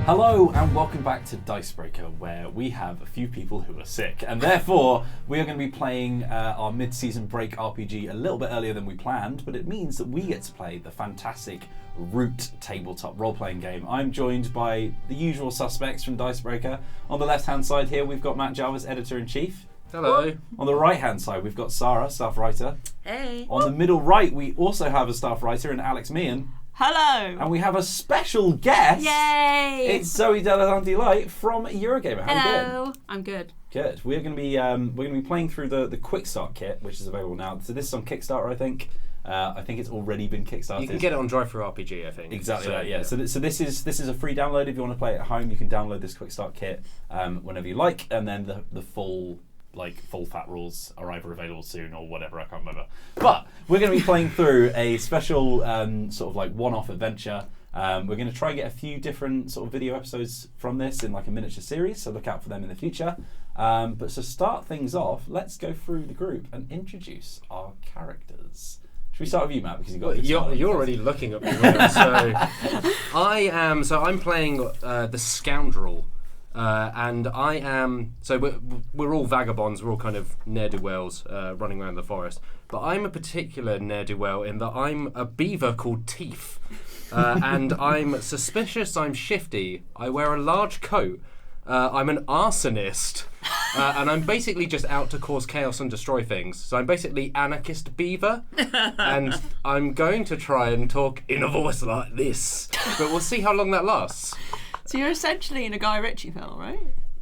Hello and welcome back to Dicebreaker, where we have a few people who are sick, and therefore we are going to be playing our mid-season break RPG a little bit earlier than we planned, but it means that we get to play the fantastic ROOT Tabletop role-playing game. I'm joined by the usual suspects from Dicebreaker. On the left-hand side here we've got Matt Jarvis, Editor-in-Chief. Hello. On the right-hand side we've got Sarah, staff writer. Hey. On the middle right we also have a staff writer in Alex Meehan. Hello. And we have a special guest. Yay! It's Zoe Delahanty-Light from Eurogamer. How you doing? Hello. I'm good. Good. We're going to be playing through the Quickstart Kit, which is available now. So this is on Kickstarter, I think. I think it's already been kickstarted. You can get it on Drive-Thru RPG, I think. Exactly that. Yeah. So this is a free download. If you want to play it at home, you can download this Quickstart Kit whenever you like, and then the full fat rules are either available soon or whatever, I can't remember. But we're going to be playing through a special sort of like one-off adventure. We're going to try and get a few different sort of video episodes from this in like a miniature series, so look out for them in the future. But to start things off, let's go through the group and introduce our characters. Should we start with you, Matt? Because you're already looking at me. I'm playing the Scoundrel. And I am, so we're all vagabonds, we're all kind of ne'er-do-wells running around the forest. But I'm a particular ne'er-do-well in that I'm a beaver called Teeth. And I'm suspicious, I'm shifty, I wear a large coat, I'm an arsonist, and I'm basically just out to cause chaos and destroy things. So I'm basically anarchist beaver, and I'm going to try and talk in a voice like this. But we'll see how long that lasts. So you're essentially in a Guy Ritchie film, right?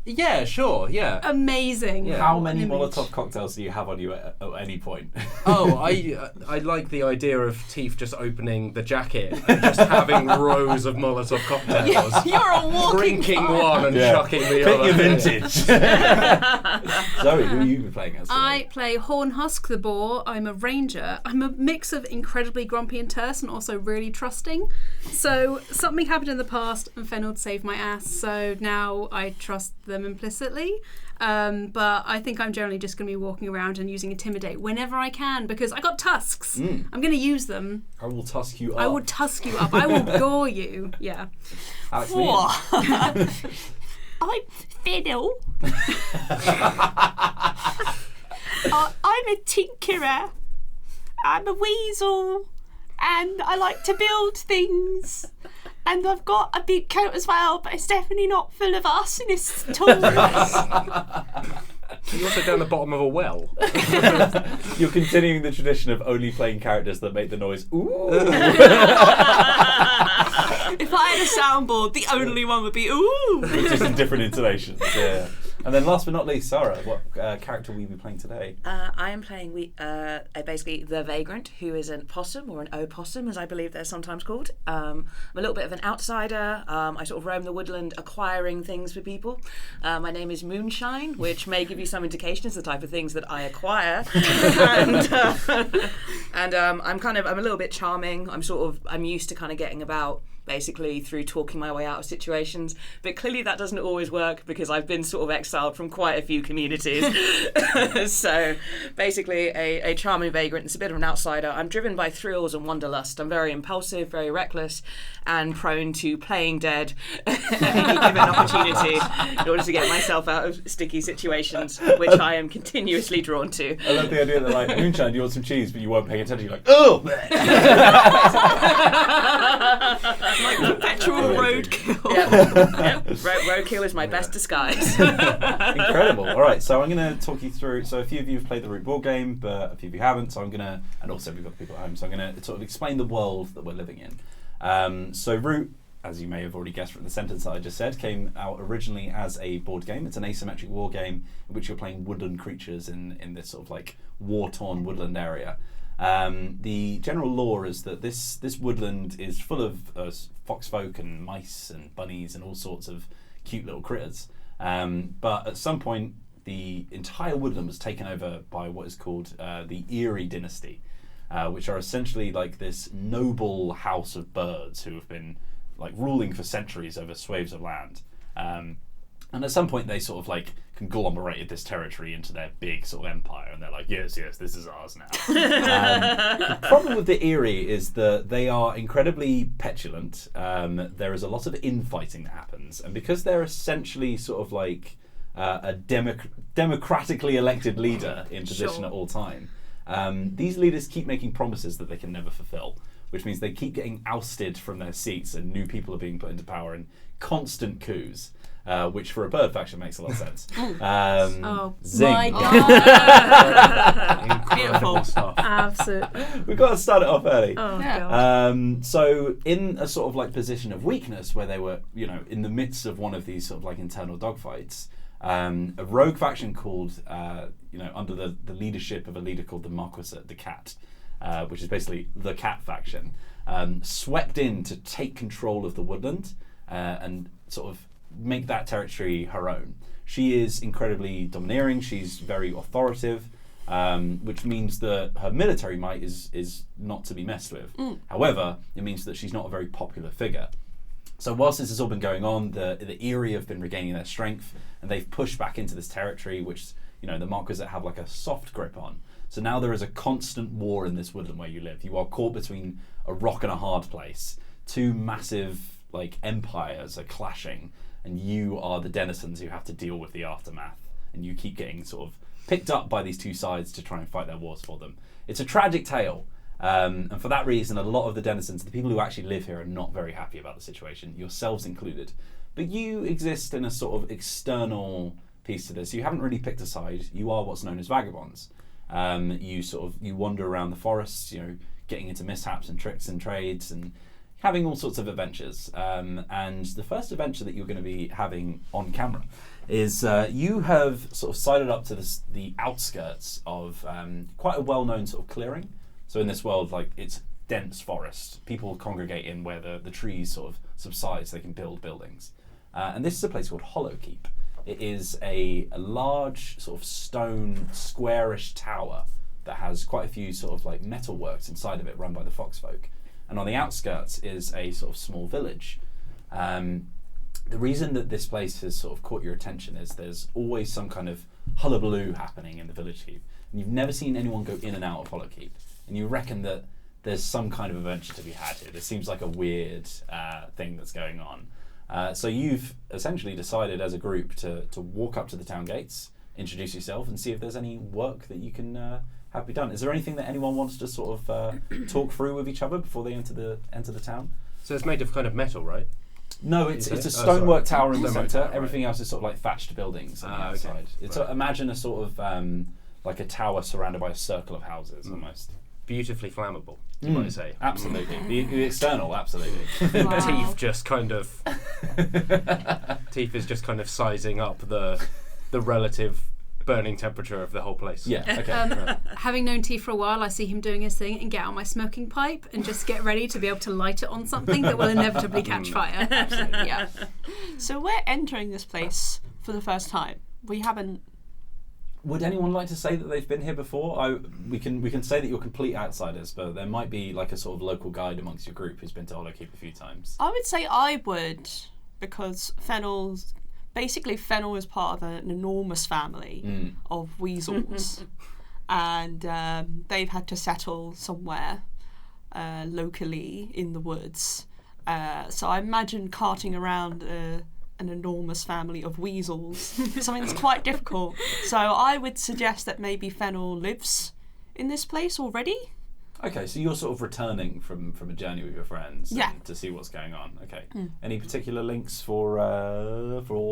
Yeah, sure, yeah. Amazing. Yeah. How many Molotov cocktails do you have on you at any point? Oh, I like the idea of Teeth just opening the jacket and just having rows of Molotov cocktails. You're a walking drinking fire. one and chucking the Pick other. your vintage. Zoe, who are you playing as? I play Hornhusk the Boar. I'm a ranger. I'm a mix of incredibly grumpy and terse and also really trusting. So something happened in the past and Fenward saved my ass, so now I trust them implicitly. But I think I'm generally just going to be walking around and using Intimidate whenever I can because I got tusks. I'm going to use them. I will tusk you up. I will tusk you up. I will gore you. Yeah. Alex Meehan. I'm Fiddle. I'm a tinkerer. I'm a weasel. And I like to build things. And I've got a big coat as well, but it's definitely not full of arsonists tools. You're also down the bottom of a well. You're continuing the tradition of only playing characters that make the noise ooh. If I had a soundboard, the only one would be ooh. Just in different intonations. Yeah. And then last but not least, Sarah, what character will you be playing today? I am playing basically the Vagrant, who is an possum, or an opossum, as I believe they're sometimes called. I'm a little bit of an outsider. I sort of roam the woodland acquiring things for people. My name is Moonshine, which may give you some indication as the type of things that I acquire. and I'm a little bit charming. I'm used to kind of getting about basically through talking my way out of situations, but clearly that doesn't always work because I've been sort of exiled from quite a few communities. So basically a charming vagrant that's a bit of an outsider. I'm driven by thrills and wanderlust. I'm very impulsive, very reckless, and prone to playing dead at any given opportunity in order to get myself out of sticky situations, which I am continuously drawn to. I love the idea that like, Moonshine, do you want some cheese, but you weren't paying attention, you're like, oh! Like perpetual roadkill. Yep. Roadkill is my best disguise. Incredible. All right, so I'm going to talk you through. So a few of you have played the Root War game, but a few of you haven't. So I'm going to, and also we've got people at home. So I'm going to sort of explain the world that we're living in. So Root, as you may have already guessed from the sentence that I just said, came out originally as a board game. It's an asymmetric war game in which you're playing woodland creatures in this sort of like war-torn woodland area. The general lore is that this woodland is full of foxfolk and mice and bunnies and all sorts of cute little critters. But at some point, the entire woodland was taken over by what is called the Eerie Dynasty, which are essentially like this noble house of birds who have been like ruling for centuries over swathes of land. And at some point they sort of like conglomerated this territory into their big sort of empire, and they're like, yes, this is ours now. The problem with the Eyrie is that they are incredibly petulant. There is a lot of infighting that happens, and because they're essentially sort of like a democratically elected leader in position at all time, these leaders keep making promises that they can never fulfill, which means they keep getting ousted from their seats and new people are being put into power in constant coups. Which for a bird faction makes a lot of sense. Zing. My God. Incredible stuff. Absolutely. We've got to start it off early. Oh, Yeah. God. So in a sort of like position of weakness where they were, in the midst of one of these sort of like internal dogfights, a rogue faction called, under the leadership of a leader called the Marquisate, the Cat, which is basically the Cat faction, swept in to take control of the woodland and sort of make that territory her own. She is incredibly domineering. She's very authoritative, which means that her military might is not to be messed with. However, it means that she's not a very popular figure. So whilst this has all been going on, the Eyrie have been regaining their strength, and they've pushed back into this territory, which the Marquisate have like a soft grip on. So now there is a constant war in this woodland where you live. You are caught between a rock and a hard place. Two massive like empires are clashing, and you are the denizens who have to deal with the aftermath, and you keep getting sort of picked up by these two sides to try and fight their wars for them. It's a tragic tale, and for that reason, a lot of the denizens, the people who actually live here, are not very happy about the situation, yourselves included. But you exist in a sort of external piece to this. You haven't really picked a side. You are what's known as vagabonds. You wander around the forests, getting into mishaps and tricks and trades and having all sorts of adventures. And the first adventure that you're going to be having on camera is you have sort of sided up to the outskirts of quite a well-known sort of clearing. So in this world, like, it's dense forest. People congregate in where the trees sort of subside so they can build buildings. And this is a place called Hollowkeep. It is a large sort of stone squarish tower that has quite a few sort of like metalworks inside of it run by the Foxfolk. And on the outskirts is a sort of small village. The reason that this place has sort of caught your attention is there's always some kind of hullabaloo happening in the village keep. And you've never seen anyone go in and out of Hollowkeep. And you reckon that there's some kind of adventure to be had here. This seems like a weird thing that's going on. So you've essentially decided as a group to walk up to the town gates, introduce yourself, and see if there's any work that you can have be done. Is there anything that anyone wants to sort of talk through with each other before they enter the town? So it's made of kind of metal, right? No, it's a sorry. stonework tower in the Stonework centre. tower, Everything else is sort of like thatched buildings on the outside. Okay. It's Right. imagine a sort of like a tower surrounded by a circle of houses almost. Beautifully flammable, you might say. Absolutely. The external, absolutely. Wow. Teeth just kind of Teeth is just kind of sizing up the relative burning temperature of the whole place. Yeah, okay. Right. Having known T for a while, I see him doing his thing and get out my smoking pipe and just get ready to be able to light it on something that will inevitably catch fire. Absolutely, yeah. So we're entering this place for the first time. We haven't. Would anyone like to say that they've been here before? We can say that you're complete outsiders, but there might be like a sort of local guide amongst your group who's been to Hollowkeep a few times. I would say I would, because Fennel is part of an enormous family of weasels, and they've had to settle somewhere locally in the woods. So I imagine carting around an enormous family of weasels, something that's quite difficult. So I would suggest that maybe Fennel lives in this place already. Okay, so you're sort of returning from a journey with your friends to see what's going on. Okay. Any particular links for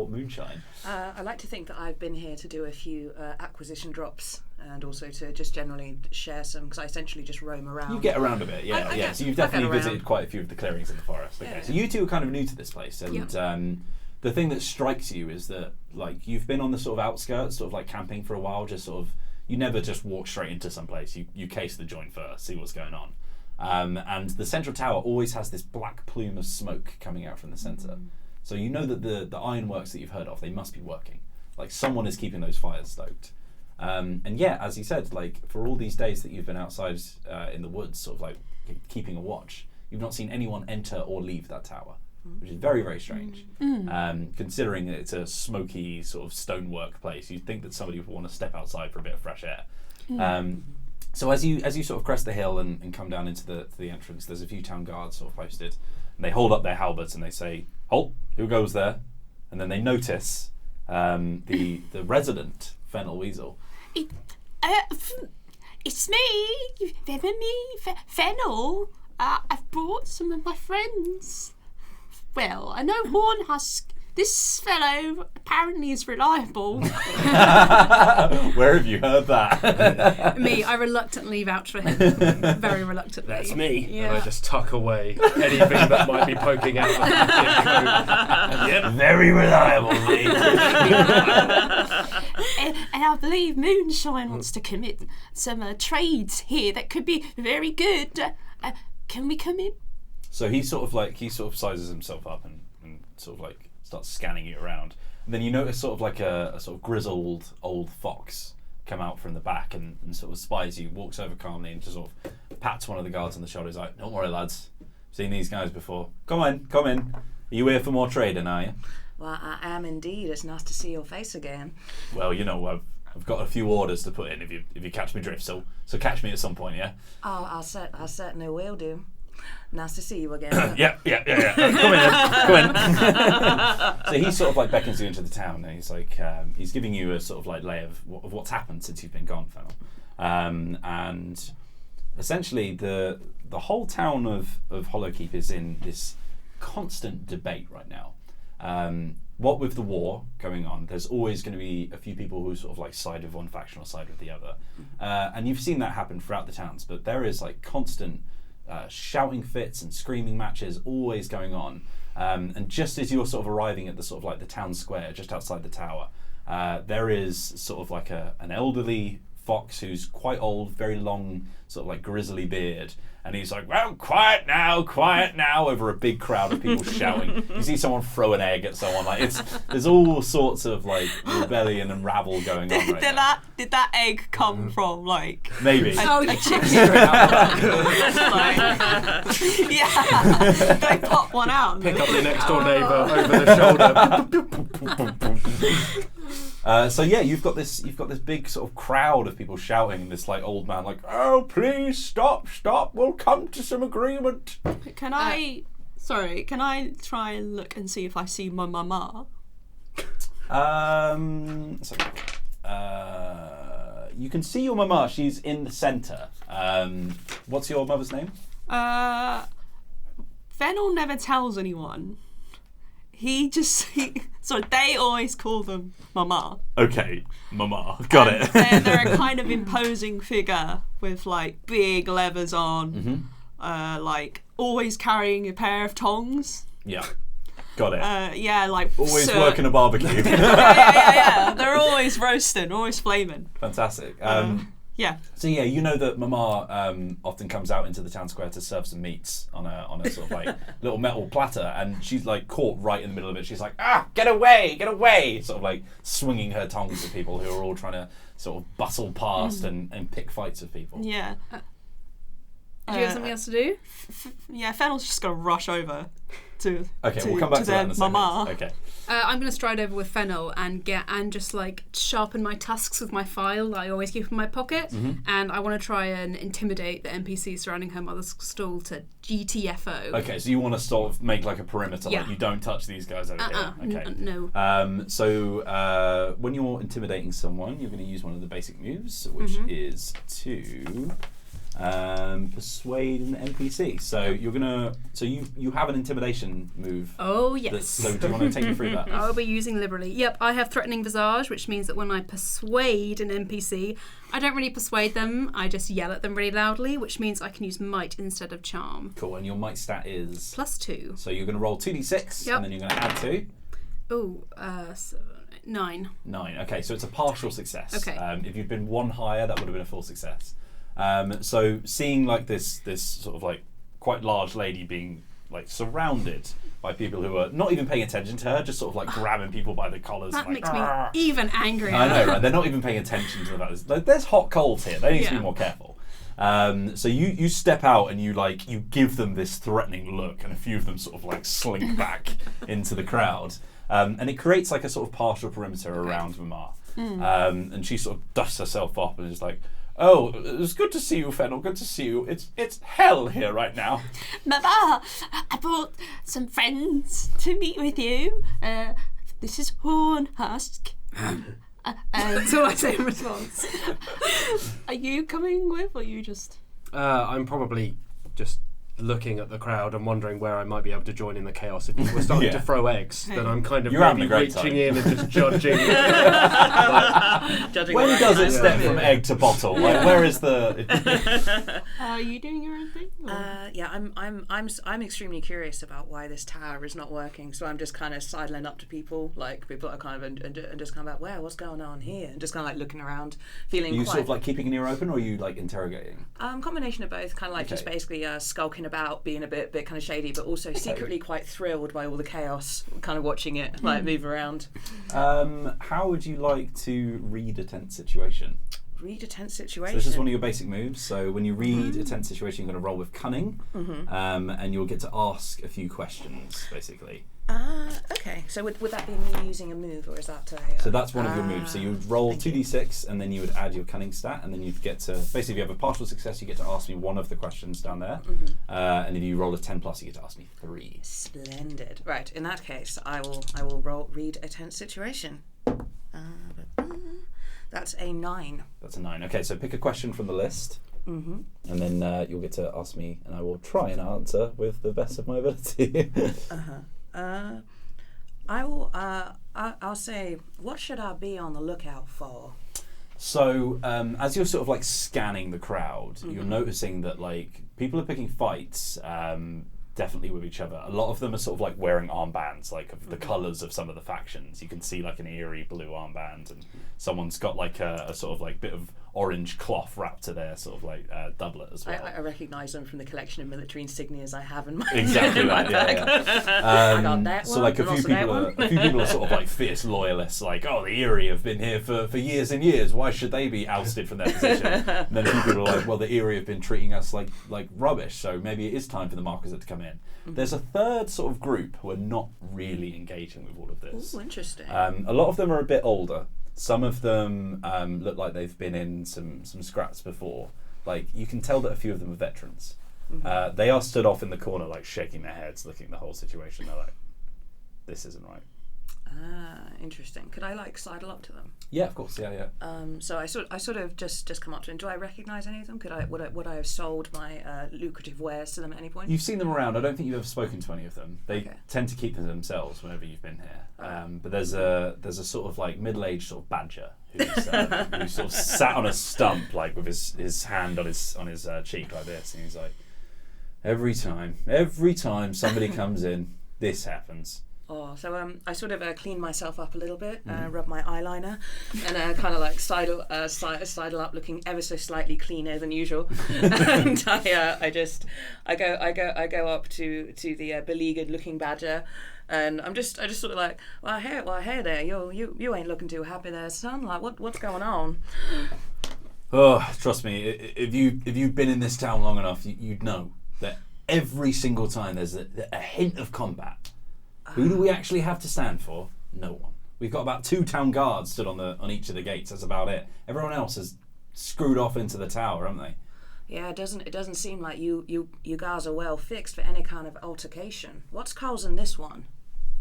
Moonshine? I like to think that I've been here to do a few acquisition drops and also to just generally share some, because I essentially just roam around. You get around a bit, yeah. I So you've get definitely around. visited quite a few of the clearings in the forest. Okay, so you two are kind of new to this place, and the thing that strikes you is that like you've been on the sort of outskirts, sort of like camping for a while, just sort of. You never just walk straight into some place. You case the joint first, see what's going on. And the central tower always has this black plume of smoke coming out from the centre. So you know that the ironworks that you've heard of, they must be working. Like someone is keeping those fires stoked. And yeah, as you said, like for all these days that you've been outside in the woods, sort of like keeping a watch, you've not seen anyone enter or leave that tower. which is very, very strange. Considering that it's a smoky sort of stonework place, you'd think that somebody would want to step outside for a bit of fresh air. So as you sort of crest the hill and come down into the entrance, there's a few town guards sort of posted, and they hold up their halberds and they say, "Halt! Who goes there?" And then they notice the resident Fennel Weasel. It's me. Remember me, Fennel? I've brought some of my friends. Well, I know Hornhusk. This fellow apparently is reliable. Where have you heard that? Me, I reluctantly vouch for him. Very reluctantly. That's me. Yeah. And I just tuck away anything that might be poking out of the Yep, very reliable, mate. and I believe Moonshine wants to commit some trades here that could be very good. Can we come in? So he sort of sizes himself up and sort of like starts scanning you around. And then you notice sort of like a sort of grizzled old fox come out from the back and sort of spies you, walks over calmly and just sort of pats one of the guards on the shoulder. He's like, "Don't worry, lads. Seen these guys before. Come in. Are you here for more trading, are you?" Well, I am indeed. It's nice to see your face again. Well, you know, I've got a few orders to put in if you catch me drift. So catch me at some point, yeah. Oh, I certainly will do. Nice to see you again. Yeah. Come in. So he sort of like beckons you into the town, and he's like, he's giving you a sort of like lay of what's happened since you've been gone, Fennel. And essentially the whole town of Hollowkeep is in this constant debate right now. What with the war going on, there's always going to be a few people who sort of like side with one faction or side with the other. And you've seen that happen throughout the towns, but there is like constant shouting fits and screaming matches always going on. And just as you're sort of arriving at the sort of like the town square just outside the tower, there is sort of like an elderly fox who's quite old, very long, sort of like grizzly beard, and he's like, "Well, quiet now," over a big crowd of people shouting. You see someone throw an egg at someone, like there's all sorts of like rebellion and rabble going on right now. Did that egg come from like Maybe. a chicken? Yeah, they pop one out. Pick up the next door neighbour over the shoulder. So yeah, you've got this big sort of crowd of people shouting. This like old man, like, "Oh, please stop! We'll come to some agreement." Can I try and look and see if I see my mama? You can see your mama. She's in the centre. What's your mother's name? Fennel never tells anyone. So they always call them Mama. Okay, Mama. Got it. They're a kind of imposing figure with like big levers on, like always carrying a pair of tongs. Yeah, got it. Yeah, like always working a barbecue. yeah. They're always roasting, always flaming. Fantastic. Yeah. So yeah, you know that Mama often comes out into the town square to serve some meats on a sort of like little metal platter, and she's like caught right in the middle of it. She's like, "Ah, get away!" Sort of like swinging her tongs at people who are all trying to sort of bustle past and pick fights with people. Yeah. Do you have something else to do? Yeah, Fennel's just gonna rush over to. Okay, we'll come back to that in a second. Mama. Okay. I'm going to stride over with Fennel and just like sharpen my tusks with my file that I always keep in my pocket, and I want to try and intimidate the NPC surrounding her mother's stall to GTFO. Okay, so you want to sort of make like a perimeter, Yeah. like you don't touch these guys over here. Okay. No. So when you're intimidating someone, you're going to use one of the basic moves, which is to persuade an NPC. So you have an intimidation move. Oh yes. So do you want to take me through that? I'll be using liberally. Yep, I have threatening visage, which means that when I persuade an NPC, I don't really persuade them, I just yell at them really loudly, which means I can use might instead of charm. Cool, and your might stat is? +2. So you're going to roll 2d6, and then you're going to add 2. Oh, 9. 9, okay, so it's a partial success. Okay. If you'd been one higher, that would have been a full success. So seeing like this sort of like quite large lady being like surrounded by people who are not even paying attention to her, just sort of like grabbing people by the collars. That and, makes like, me even angrier. I know, right? They're not even paying attention to the fact there's hot coals here. They need to be more careful. So you step out and you give them this threatening look, and a few of them sort of like slink back into the crowd, and it creates like a sort of partial perimeter around Mamar. And she sort of dusts herself up and is like, "Oh, it's good to see you, Fennel. Good to see you. It's hell here right now." Mama, I brought some friends to meet with you. This is Hornhusk. That's all I say in response. Are you coming with, or you just... I'm probably just looking at the crowd and wondering where I might be able to join in the chaos. If people are starting to throw eggs, then I'm kind of You're having maybe a great reaching time. in and just judging. Judging When the does right it step time. from egg to bottle? Like, where is the? Are you doing your own thing? Yeah, I'm extremely curious about why this tower is not working. So I'm just kind of sidling up to people are kind of and just kind of like, what's going on here? And just kind of like looking around, feeling Are you quite. sort of like keeping an ear open, or are you like interrogating? Combination of both, kind of like just Okay. basically skulking about, being a bit kind of shady, but also secretly quite thrilled by all the chaos, kind of watching it like move around. How would you like to read a tense situation? Read a tense So situation. this is one of your basic moves. So when you read a tense situation, you're going to roll with cunning, and you'll get to ask a few questions, basically. Okay. So would that be me using a move, or is that a... So that's one of your moves. So you would roll 2d6, and then you would add your cunning stat, and then you'd get to... Basically, if you have a partial success, you get to ask me one of the questions down there. And if you roll a 10+, you get to ask me 3. Splendid. Right. In that case, I will read a tense situation. That's a 9. That's a 9. Okay, so pick a question from the list. And then you'll get to ask me, and I will try and answer with the best of my ability. I will. I'll say, what should I be on the lookout for? So as you're sort of like scanning the crowd, you're noticing that like people are picking fights definitely with each other. A lot of them are sort of like wearing armbands, like of the colours of some of the factions. You can see like an eerie blue armband, and someone's got like a sort of like bit of orange cloth wrapped to their sort of like doublet as well. I recognise them from the collection of military insignias I have in my Exactly in my that, yeah, bag. yeah. I got that So one, like a and few also that people, one. a few people are sort of like fierce loyalists, like, oh, the Erie have been here for years and years. Why should they be ousted from their position? And then a few people are like, well, the Erie have been treating us like rubbish, so maybe it is time for the Marquisate to come in. There's a third sort of group who are not really engaging with all of this. Ooh, interesting. A lot of them are a bit older. Some of them look like they've been in some scraps before. Like, you can tell that a few of them are veterans. They are stood off in the corner, like shaking their heads, looking at the whole situation. They're like, this isn't right. Interesting. Could I like sidle up to them? Yeah, of course. Yeah. So I sort of just come up to them. Do I recognise any of them? Would I have sold my lucrative wares to them at any point? You've seen them around. I don't think you've ever spoken to any of them. They Okay. tend to keep them themselves whenever you've been here. But there's a sort of like middle-aged sort of badger who's sort of sat on a stump, like with his hand on his cheek like this, and he's like, every time somebody comes in, this happens. Oh, so I sort of clean myself up a little bit, rub my eyeliner, and kind of like sidle up, looking ever so slightly cleaner than usual. And I go up to the beleaguered looking badger, and I just sort of like, well, hey there, you ain't looking too happy there, son. Like, what's going on? Oh, trust me, if you've been in this town long enough, you'd know that every single time there's a hint of combat. Who do we actually have to stand for? No one. We've got about 2 town guards stood on each of the gates. That's about it. Everyone else has screwed off into the tower, haven't they? Yeah, it doesn't seem like you guys are well fixed for any kind of altercation. What's causing this one?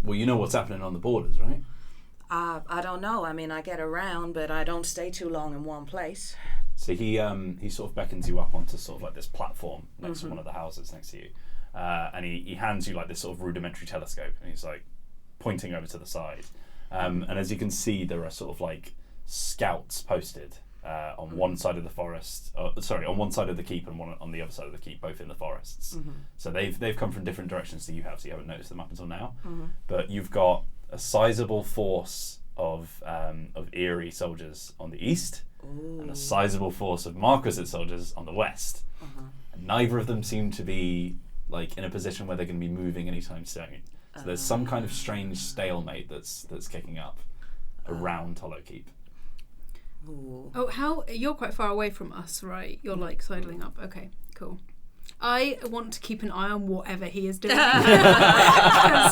Well, you know what's happening on the borders, right? I don't know. I mean, I get around, but I don't stay too long in one place. So he sort of beckons you up onto sort of like this platform next to one of the houses next to you. And he hands you like this sort of rudimentary telescope, and he's like pointing over to the side. And as you can see, there are sort of like scouts posted on one side of the forest. On one side of the keep and one on the other side of the keep, both in the forests. So they've come from different directions to you have, so you haven't noticed them up until now. But you've got a sizable force of Erie soldiers on the east, and a sizable force of Marquisate soldiers on the west. And neither of them seem to be like in a position where they're going to be moving anytime soon. So there's some kind of strange stalemate that's kicking up around Hollow Keep. Ooh. Oh, you're quite far away from us, right? You're like sidling up. Okay, cool. I want to keep an eye on whatever he is doing. I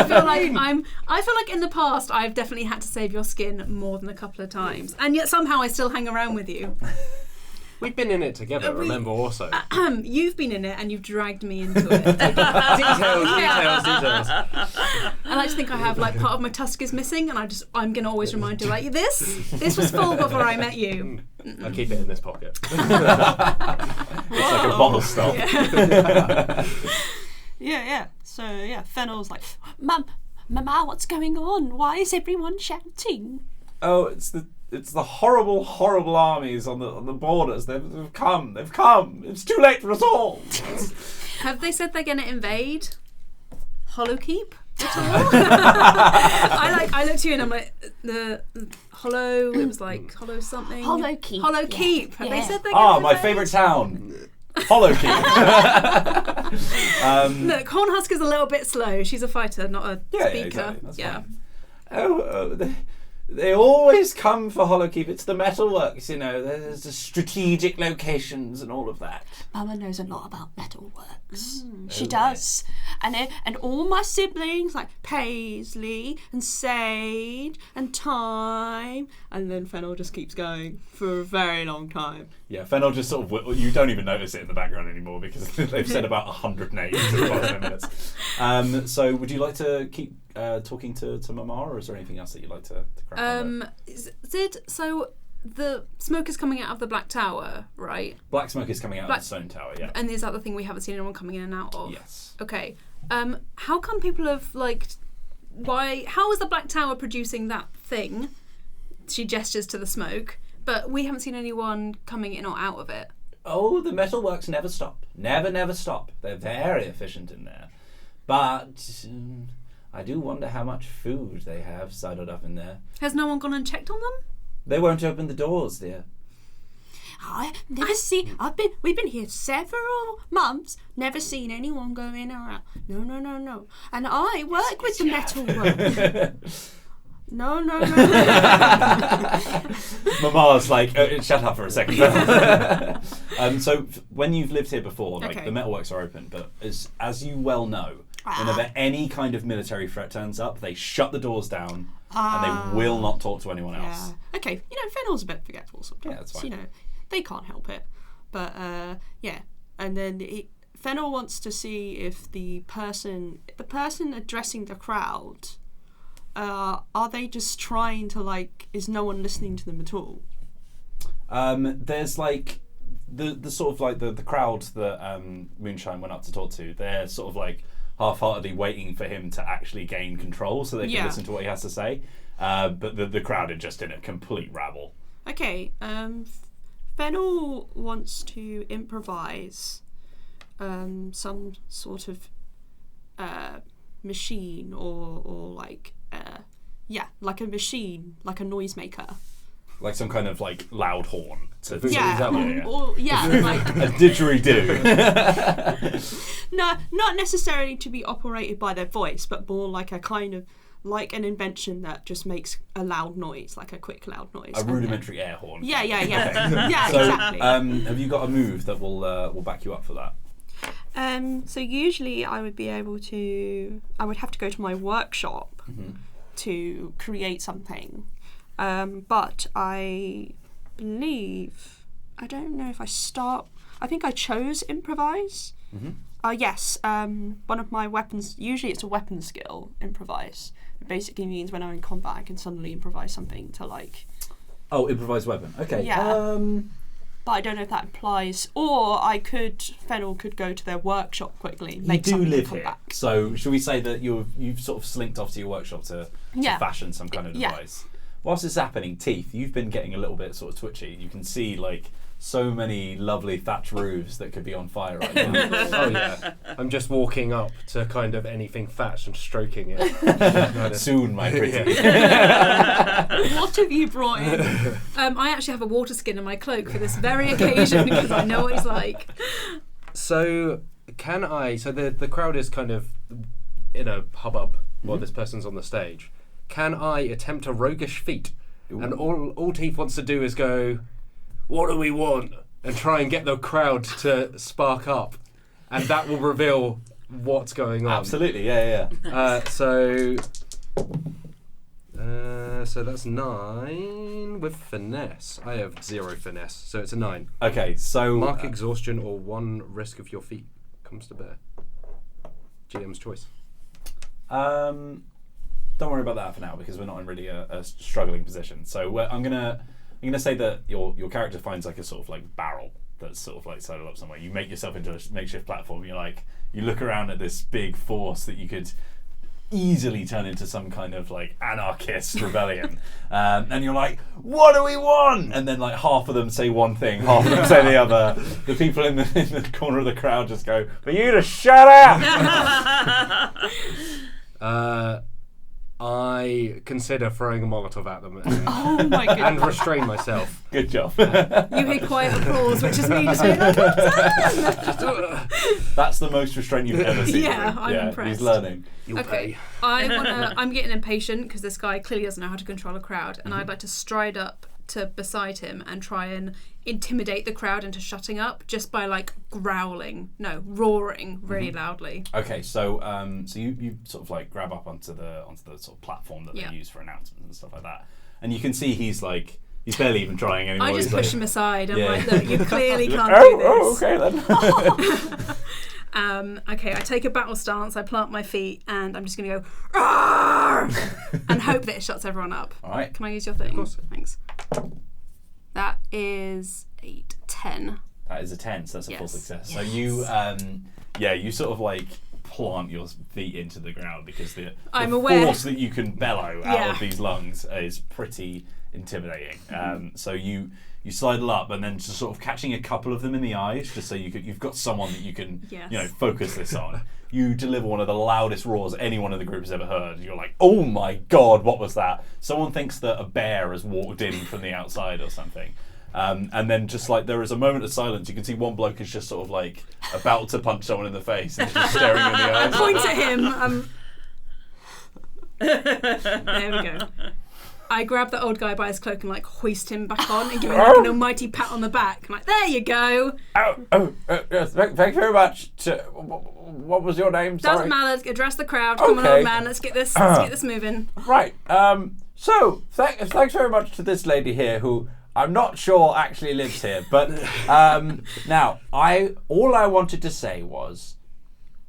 feel like in the past I've definitely had to save your skin more than a couple of times, and yet somehow I still hang around with you. We've been in it together, remember, also. You've been in it and you've dragged me into it. Details. I like to think I have, like, part of my tusk is missing, and I'm going to always remind you, like, this was full before I met you. I'll keep it in this pocket. It's like a bottle stop. Yeah. So, Fennel's like, Mama, what's going on? Why is everyone shouting? Oh, it's the horrible, horrible armies on the borders. They've come. It's too late for us all. Have they said they're going to invade Hollowkeep at all? I looked to you and I'm like, the Hollow. It was like Hollow something. Hollowkeep. Hollowkeep. Have they Yeah. said they're going to My favourite town. Hollowkeep. Look, Hornhusker's a little bit slow. She's a fighter, not a Yeah, speaker. exactly. That's yeah. fine. They always come for Hollowkeep. It's the metalworks, There's the strategic locations and all of that. Mama knows a lot about metalworks. She does. And all my siblings, like Paisley and Sage and Time. And then Fennel just keeps going for a very long time. Yeah, Fennel just sort of... You don't even notice it in the background anymore because they've said about 100 names in the past 10 minutes. So would you like to keep talking to Mama, or is there anything else that you'd like to crack on with? So the smoke is coming out of the Black Tower, right? Black smoke is coming out of the Stone Tower, yeah. And is that the thing we haven't seen anyone coming in and out of? Yes. Okay. How come people have, how is the Black Tower producing that thing? She gestures to the smoke, but we haven't seen anyone coming in or out of it. Oh, the metalworks never stop. Never stop. They're very efficient in there. But I do wonder how much food they have sidled up in there. Has no one gone and checked on them? They won't open the doors, dear. I've never seen. We've been here several months. Never seen anyone go in or out. No. And I work with the metalwork. No. Mama's like, shut up for a second. So when you've lived here before, the metalworks are open, but as you well know, whenever any kind of military threat turns up, they shut the doors down and they will not talk to anyone else. Yeah. Okay, Fennel's a bit forgetful sometimes. Yeah, that's fine. They can't help it. But and then Fennel wants to see if the person addressing the crowd, are they just trying to is no one listening to them at all? There's the sort of the crowd that Moonshine went up to talk to. They're sort of half-heartedly waiting for him to actually gain control so they can listen to what he has to say. But the crowd are just in a complete rabble. Okay, Fennel wants to improvise some sort of machine or like a machine, like a noisemaker. Like some kind of loud horn. Or a didgeridoo. No, not necessarily to be operated by their voice, but more like a kind of an invention that just makes a loud noise, like a quick loud noise. A rudimentary air horn. Yeah. Okay. Yeah, so, exactly. Have you got a move that will back you up for that? So usually I would have to go to my workshop to create something. But I believe, I don't know if I think I chose improvise. Yes, one of my weapons, usually it's a weapon skill, improvise. It basically means when I'm in combat I can suddenly improvise something to Oh, improvise weapon. Okay. Yeah. But I don't know if that applies. Or Fennel could go to their workshop quickly, make you do something live and come here, back. so should we say that you've sort of slinked off to your workshop to fashion some kind of device? Whilst it's happening, Teeth, you've been getting a little bit sort of twitchy. You can see so many lovely thatch roofs that could be on fire right now. Oh yeah, I'm just walking up to kind of anything thatched and stroking it. Soon, my pretty. What have you brought in? I actually have a water skin in my cloak for this very occasion because I know what it's like. So the crowd is kind of in a hubbub while this person's on the stage. Can I attempt a roguish feat and all Teeth wants to do is go, "What do we want?" and try and get the crowd to spark up, and that will reveal what's going on. Absolutely, yeah. So that's 9 with finesse. I have 0 finesse, so it's a 9. Okay, so Mark exhaustion or 1 risk of your feet comes to bear. GM's choice. Don't worry about that for now because we're not in really a struggling position. So I'm gonna say that your character finds like a sort of like barrel that's sort of like sidled up somewhere. You make yourself into a makeshift platform. You look around at this big force that you could easily turn into some kind of like anarchist rebellion, and you're like, "What do we want?" And then like half of them say one thing, half of them say the other. The people in the corner of the crowd just go, "For you to shut up." I consider throwing a Molotov at them Oh my goodness. and restrain myself. Good job. You hear quiet applause, which is me just being like, That's the most restraint you've ever seen. Yeah, I'm impressed. He's learning. You'll okay, pay. I'm getting impatient because this guy clearly doesn't know how to control a crowd, and Mm-hmm. I'd like to stride up to beside him and try and intimidate the crowd into shutting up just by like roaring really loudly. Okay, so you sort of like grab up onto the sort of platform that Yeah. they use for announcements and stuff like that, and you can see he's barely even trying anymore. I just He's push like, him aside. I'm Yeah. like, look, you clearly can't do this. okay then. Okay, I take a battle stance, I plant my feet, and I'm just going to go "Arr!" and hope that it shuts everyone up. All right. Can I use your thing? Of course. Thanks. That is 8, 10. That is a 10, so that's a full Yes. success. So you sort of like plant your feet into the ground because the I'm aware. force that you can bellow out Yeah. of these lungs is pretty intimidating. So you sidle up and then just sort of catching a couple of them in the eyes, just so you've got someone that you can Yes. focus this on. You deliver one of the loudest roars anyone in the group has ever heard. You're like, "Oh my god, what was that?" Someone thinks that a bear has walked in from the outside or something. And then just like there is a moment of silence, you can see one bloke is just sort of like about to punch someone in the face and just staring in the eyes. Point at him. There we go. I grab the old guy by his cloak and like hoist him back on and give him like an almighty pat on the back. I'm like, there you go. Yes, thank you very much. What was your name? Doesn't matter. Address the crowd. Come on, Okay. old man. Let's get this moving. Right. So thanks very much to this lady here who I'm not sure actually lives here, but now all I wanted to say was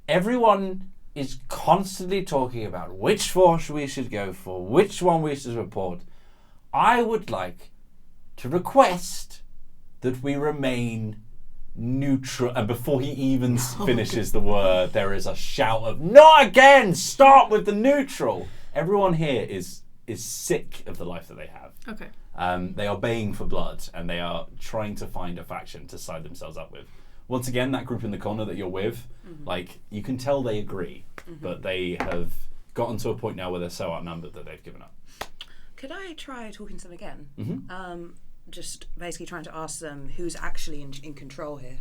everyone is constantly talking about which force we should go for, which one we should report. I would like to request that we remain neutral. And before he even finishes the word, there is a shout of, "Not again! Start with the neutral!" Everyone here is sick of the life that they have. Okay. They are baying for blood, and they are trying to find a faction to side themselves up with. Once again, that group in the corner that you're with, like, you can tell they agree, but they have gotten to a point now where they're so outnumbered that they've given up. Could I try talking to them again? Mm-hmm. Just basically trying to ask them who's actually in control here.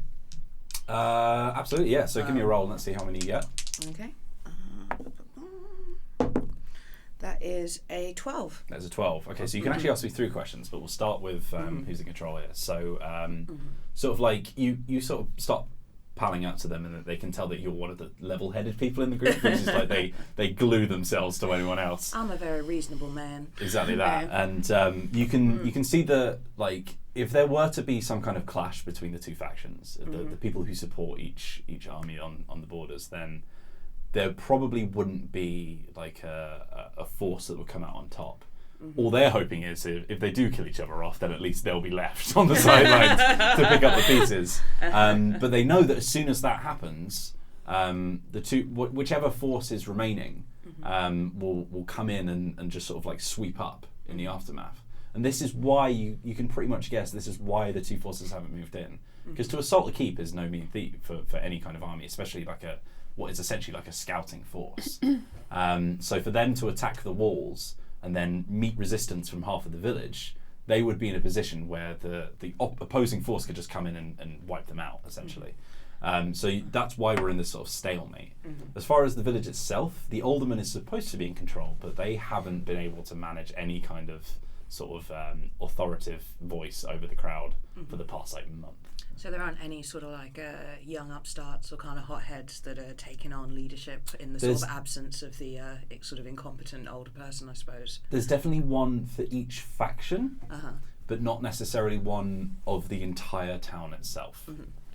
Absolutely, yeah. So give me a roll and let's see how many you get. Okay. That is a 12. There's a 12. Okay, so you can actually ask me 3 questions, but we'll start with who's in control here. So sort of like you sort of start palling out to them and they can tell that you're one of the level-headed people in the group, which is like they glue themselves to anyone else. I'm a very reasonable man. Exactly that. And you can see that, like, if there were to be some kind of clash between the two factions, the people who support each army on the borders, then there probably wouldn't be like a force that would come out on top. All they're hoping is if they do kill each other off, then at least they'll be left on the sidelines to pick up the pieces. But they know that as soon as that happens, whichever force is remaining will come in and just sort of like sweep up in the aftermath. And this is why you can pretty much guess this is why the two forces haven't moved in. Because to assault a keep is no mean feat for any kind of army, especially like what is essentially like a scouting force. So for them to attack the walls and then meet resistance from half of the village, they would be in a position where the opposing force could just come in and wipe them out, essentially. So that's why we're in this sort of stalemate. As far as the village itself, the alderman is supposed to be in control, but they haven't been able to manage any kind of sort of authoritative voice over the crowd for the past like month. So there aren't any sort of like young upstarts or kind of hotheads that are taking on leadership in the sort of absence of the sort of incompetent older person, I suppose. There's definitely one for each faction, but not necessarily one of the entire town itself.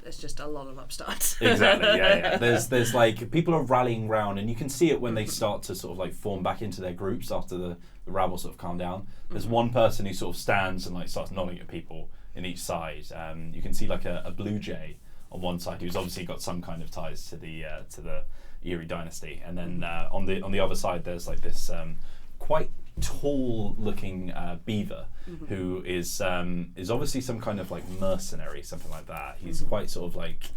There's just a lot of upstarts. Exactly, yeah. There's like, people are rallying round, and you can see it when they start to sort of like form back into their groups after the rabble sort of calm down. There's one person who sort of stands and like starts nodding at people in each side. You can see like a blue jay on one side who's obviously got some kind of ties to the Eerie dynasty, and then on the other side there's like this quite tall looking beaver who is obviously some kind of like mercenary, something like that. He's quite sort of like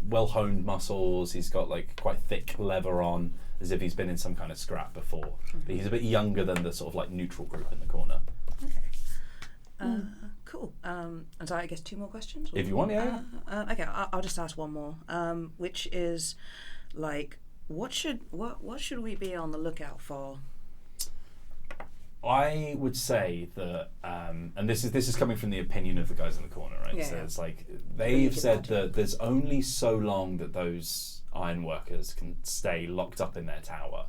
well honed muscles. He's got like quite thick leather on, as if he's been in some kind of scrap before. But he's a bit younger than the sort of like neutral group in the corner. Okay. Cool. And so I guess 2 more questions? If you want, yeah. Okay, I'll just ask one more, which is like, what should we be on the lookout for? I would say that, and this is coming from the opinion of the guys in the corner, right? Yeah, so yeah. it's like they've said that there's only so long that those iron workers can stay locked up in their tower.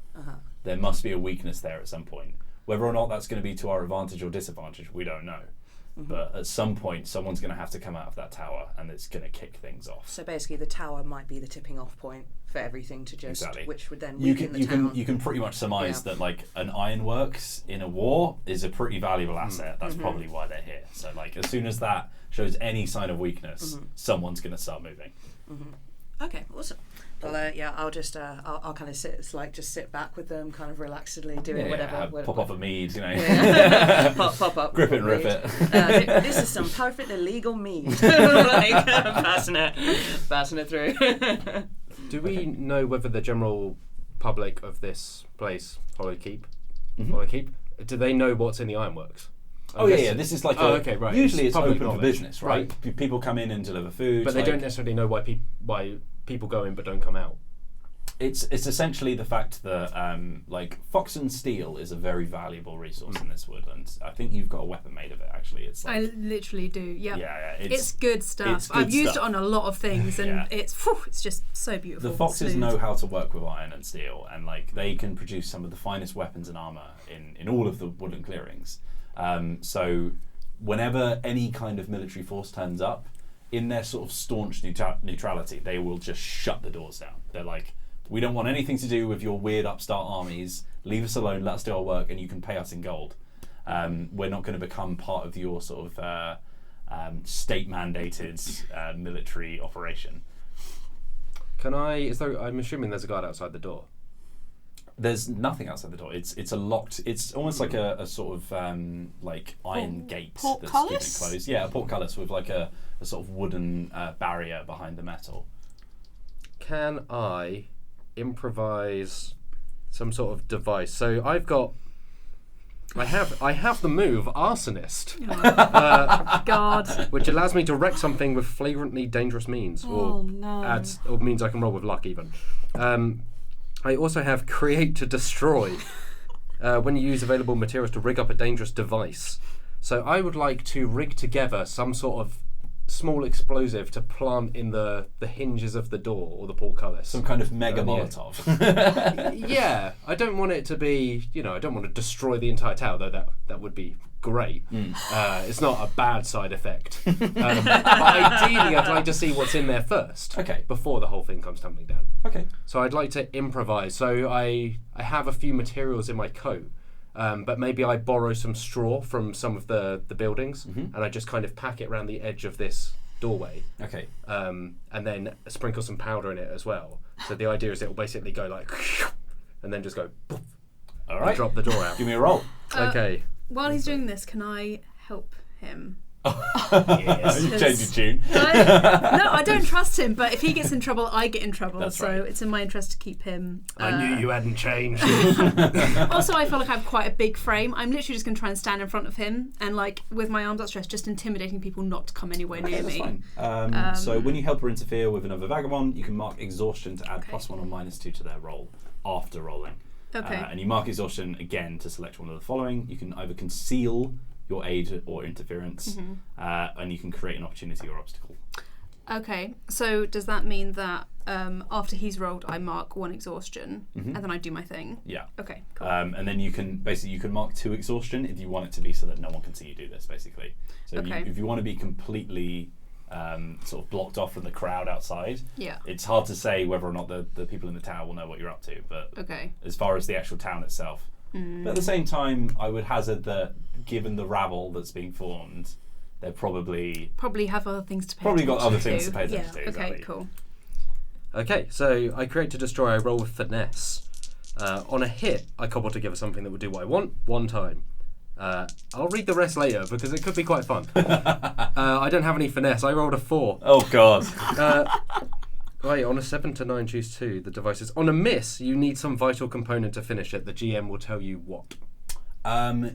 There must be a weakness there at some point. Whether or not that's going to be to our advantage or disadvantage, we don't know. But at some point, someone's going to have to come out of that tower, and it's going to kick things off. So basically, the tower might be the tipping off point for everything to just, which would then you weaken can the town. you can pretty much surmise that like an ironworks in a war is a pretty valuable asset. That's probably why they're here. So like as soon as that shows any sign of weakness, someone's going to start moving. Okay, awesome. Well, yeah, I'll just I'll kind of sit back with them, kind of relaxedly doing whatever. Pop off a mead, you know. Pop up. Grip it and rip it. This is some perfectly legal mead. Like passing it through. Do we know whether the general public of this place, Hollow Keep, do they know what's in the ironworks? Yeah. This is like okay, right. Usually it's public open for knowledge, business, right? People come in and deliver food, but they don't necessarily know why people go in but don't come out. It's essentially the fact that like fox and steel is a very valuable resource in this wood, and I think you've got a weapon made of it. Actually, it's like, I literally do. Yep. Yeah. It's good stuff. It's good I've used stuff. it on a lot of things, and it's just so beautiful. The foxes smooth. know how to work with iron and steel, and like they can produce some of the finest weapons and armor in all of the woodland clearings. So whenever any kind of military force turns up, in their sort of staunch neutrality, they will just shut the doors down. They're like, we don't want anything to do with your weird upstart armies. Leave us alone, let us do our work, and you can pay us in gold. We're not going to become part of your sort of state-mandated military operation. I'm assuming there's a guard outside the door. There's nothing outside the door. It's a locked. It's almost like a sort of like iron gate that's keeping it closed. Yeah, a portcullis with like a sort of wooden barrier behind the metal. Can I improvise some sort of device? So I have the move Arsonist, God, which allows me to wreck something with flagrantly dangerous means, or means I can roll with luck even. I also have Create to Destroy, when you use available materials to rig up a dangerous device. So I would like to rig together some sort of small explosive to plant in the hinges of the door or the portcullis. Some kind of mega Molotov. Yeah, I don't want it to be, I don't want to destroy the entire tower, though that would be great. It's not a bad side effect. But ideally, I'd like to see what's in there first. Okay. Before the whole thing comes tumbling down. Okay. So I'd like to improvise. So I have a few materials in my coat. But maybe I borrow some straw from some of the buildings, and I just kind of pack it around the edge of this doorway. Okay. And then sprinkle some powder in it as well. So the idea is it will basically go like, and then just go, poof, All right. drop the door out. Give me a roll. Okay. while he's doing this, can I help him? Yes. You changed your tune. No, I don't trust him, but if he gets in trouble, I get in trouble. That's so right. it's in my interest to keep him. I knew you hadn't changed. Also, I feel like I have quite a big frame. I'm literally just going to try and stand in front of him and, like, with my arms outstretched, just intimidating people not to come anywhere near That's me. fine. So when you help or interfere with another vagabond, you can mark exhaustion to add +1 or -2 to their roll after rolling. Okay. And you mark exhaustion again to select one of the following. You can either conceal your aid or interference, and you can create an opportunity or obstacle. Okay, so does that mean that after he's rolled, I mark 1 exhaustion, and then I do my thing? Yeah. Okay, cool. And then you can mark 2 exhaustion if you want it to be so that no one can see you do this, basically. So if you want to be completely sort of blocked off from the crowd outside, it's hard to say whether or not the people in the tower will know what you're up to. But as far as the actual town itself, but at the same time, I would hazard that given the rabble that's being formed, they're probably have other things to pay got attention other things to. to pay attention to. Okay, Exactly. cool. Okay, so I create to destroy. I roll with finesse. On a hit, I cobble together something that will do what I want 1 time. I'll read the rest later because it could be quite fun. I don't have any finesse. I rolled a 4. Oh God. Right, on a 7 to 9, choose 2. The device is on a miss. You need some vital component to finish it. The GM will tell you what.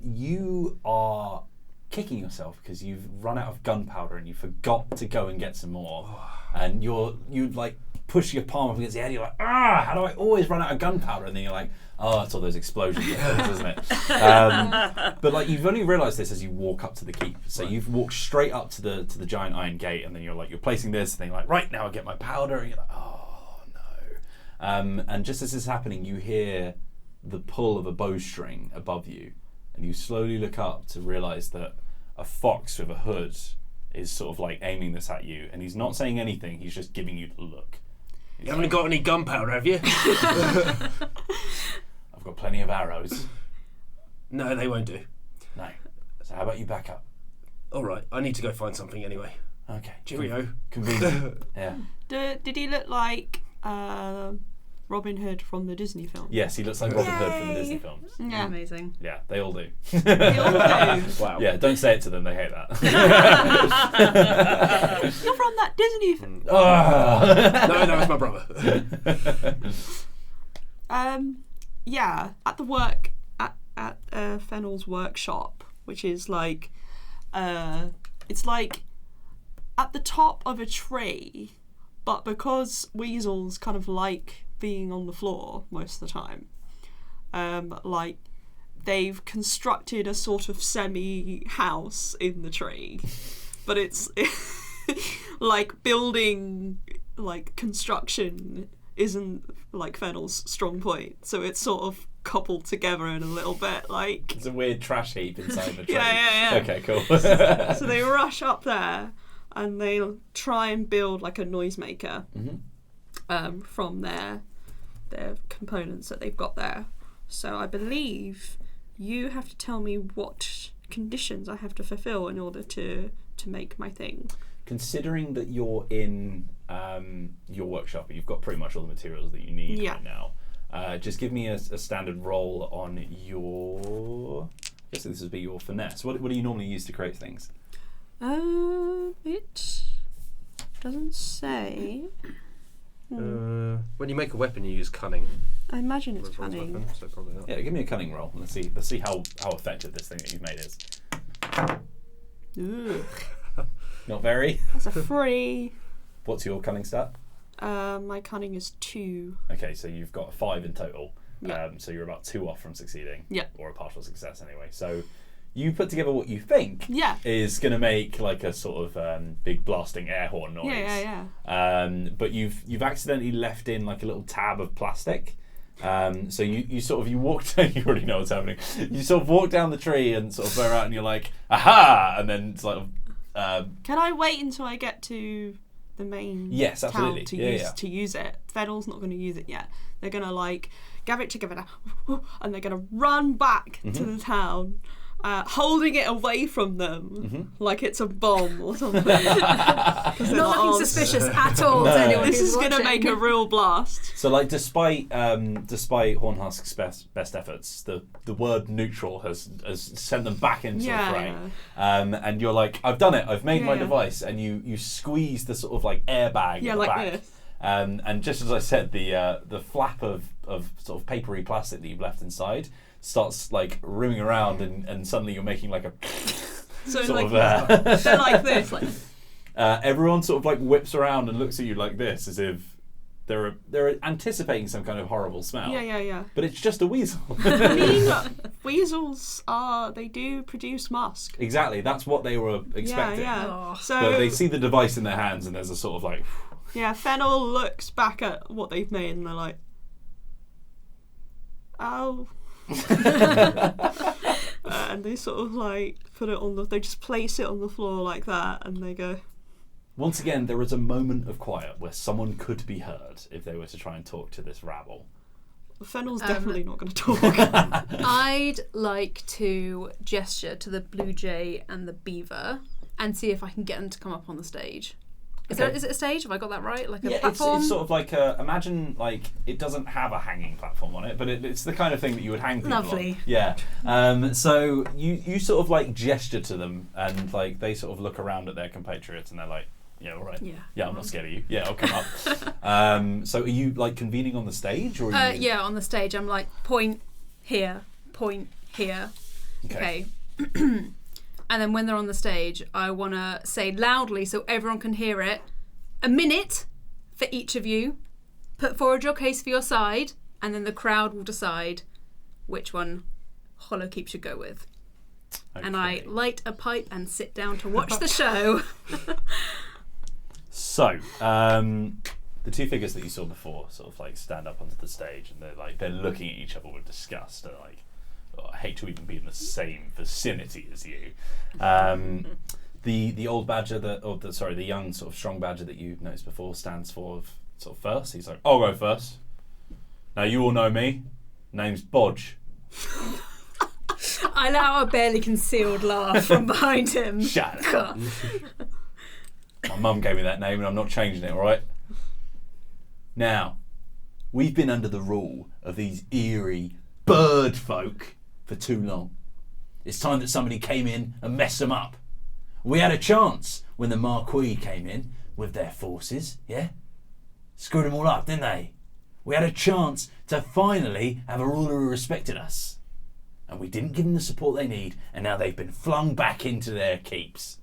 You are kicking yourself because you've run out of gunpowder and you forgot to go and get some more, and you like push your palm up against the head. You're like, how do I always run out of gunpowder? And then you're like, it's all those explosions, isn't it? But like you've only realised this as you walk up to the keep. So you've walked straight up to the giant iron gate, and then you're placing this, and then you're like, right now I get my powder, and you're like, oh no. And just as this is happening, you hear the pull of a bowstring above you, and you slowly look up to realise that a fox with a hood is sort of like aiming this at you, and he's not saying anything, he's just giving you the look. You haven't got any gunpowder, have you? I've got plenty of arrows. No, they won't do. No. So how about you back up? Alright, I need to go find something anyway. Okay. Cheerio. Convenient. Yeah. Did he look like Robin Hood from the Disney film? Yes, he looks like Robin Hood from the Disney films. Yeah. Amazing. Yeah, they all do. They all do. Wow. Yeah, don't say it to them, they hate that. You're from that Disney film. No, that was my brother. Yeah, at Fennel's workshop, which is like, it's like at the top of a tree, but because weasels kind of like being on the floor most of the time, like they've constructed a sort of semi-house in the tree, but it's like building, like construction isn't like Fennel's strong point, so it's sort of coupled together in a little bit like It's a weird trash heap inside the tree. Yeah. Okay, cool. So they rush up there and they try and build like a noisemaker from their components that they've got there. So I believe you have to tell me what conditions I have to fulfill in order to make my thing. Considering that you're in your workshop, you've got pretty much all the materials that you need right now. Just give me a standard roll on your. I guess this would be your finesse. What do you normally use to create things? It doesn't say. When you make a weapon, you use cunning. I imagine it's For a bronze cunning. weapon, so probably not. Yeah, give me a cunning roll. Let's see how effective this thing that you've made is. Ugh. Not very. That's a 3. What's your cunning stat? My cunning is 2. Okay, so you've got 5 in total. Yeah. So you're about 2 off from succeeding. Yeah. Or a partial success anyway. So you put together what you think Yeah. is going to make like a sort of big blasting air horn noise. Yeah. But you've accidentally left in like a little tab of plastic. So you walk down, you already know what's happening. You sort of walk down the tree and sort of go out and you're like, aha! And then it's like, Can I wait until I get to the main yes, absolutely. town to use it? Fennel's not going to use it yet. They're going to like gather it together and they're going to run back to the town, holding it away from them like it's a bomb or something. Not looking suspicious at all to anyone This who's is going to watching. make a real blast. So like despite Hornhusk's best efforts, the word neutral has sent them back into the fray. And you're like, I've done it, I've made my device, and you squeeze the sort of like airbag at the like back. this. And just as I said, the flap of sort of papery plastic that you've left inside starts like rimming around, and suddenly you're making like a So sort like of they're like this, like everyone sort of like whips around and looks at you like this, as if they're anticipating some kind of horrible smell. Yeah. But it's just a weasel. I mean, weasels they do produce musk. Exactly, that's what they were expecting. Yeah. Oh. So But they see the device in their hands, and there's a sort of like. yeah, Fennel looks back at what they've made, and they're like, "Oh." And they sort of like put it on they just place it on the floor like that, and they go. Once again, there is a moment of quiet where someone could be heard if they were to try and talk to this rabble. Fennel's definitely not going to talk. I'd like to gesture to the blue jay and the beaver and see if I can get them to come up on the stage. Is it a stage? Have I got that right? Like a platform? It's sort of like imagine like it doesn't have a hanging platform on it, but it's the kind of thing that you would hang people Lovely. on. Yeah. So you sort of like gesture to them, and like they sort of look around at their compatriots, and they're like, "Yeah, all right. Yeah, I'm not scared of you. Yeah, I'll come up." So are you like convening on the stage, or? Are you... Yeah, on the stage. I'm like point here. Okay. And then when they're on the stage, I want to say loudly so everyone can hear it, a minute for each of you. Put forward your case for your side, and then the crowd will decide which one Hollowkeep should go with. Okay. And I light a pipe and sit down to watch the show. So, the two figures that you saw before sort of like stand up onto the stage, and they're looking at each other with disgust. They're like, oh, I hate to even be in the same vicinity as you. The old badger the young sort of strong badger that you noticed before stands for sort of first. He's like, I'll go first. Now you all know me. Name's Bodge. I let out a barely concealed laugh from behind him. Shut up. My mum gave me that name, and I'm not changing it. All right. Now, we've been under the rule of these eerie bird folk for too long. It's time that somebody came in and messed them up. We had a chance when the Marquis came in with their forces, yeah? Screwed them all up, didn't they? We had a chance to finally have a ruler who respected us. And we didn't give them the support they need, and now they've been flung back into their keeps.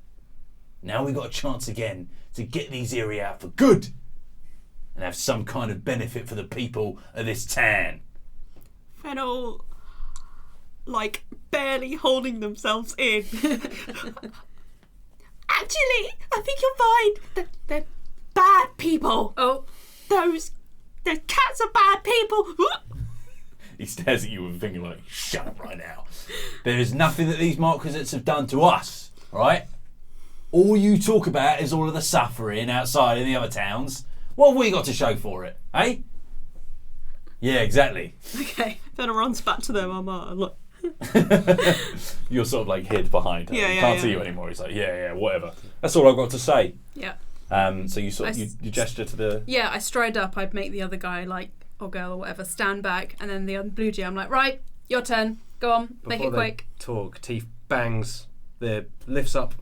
Now we've got a chance again to get these Erie out for good and have some kind of benefit for the people of this town. Fennel, like, barely holding themselves in. Actually, I think you'll find they're bad people. Oh. The cats are bad people. He stares at you with a finger like, shut up right now. There is nothing that these Marquisate have done to us, right? All you talk about is all of the suffering outside in the other towns. What have we got to show for it, eh? Yeah, exactly. Okay. Fennel runs back to their mama and look. You're sort of like hid behind her. Yeah, He yeah, can't yeah. see you anymore. He's like, yeah, whatever. That's all I've got to say. Yeah. So you sort of, you gesture to the... Yeah, I stride up. I'd make the other guy, like, or girl or whatever, stand back. And then the other blue jay, I'm like, right, your turn. Go on. Make it quick. Talk. Teeth bangs. Lifts up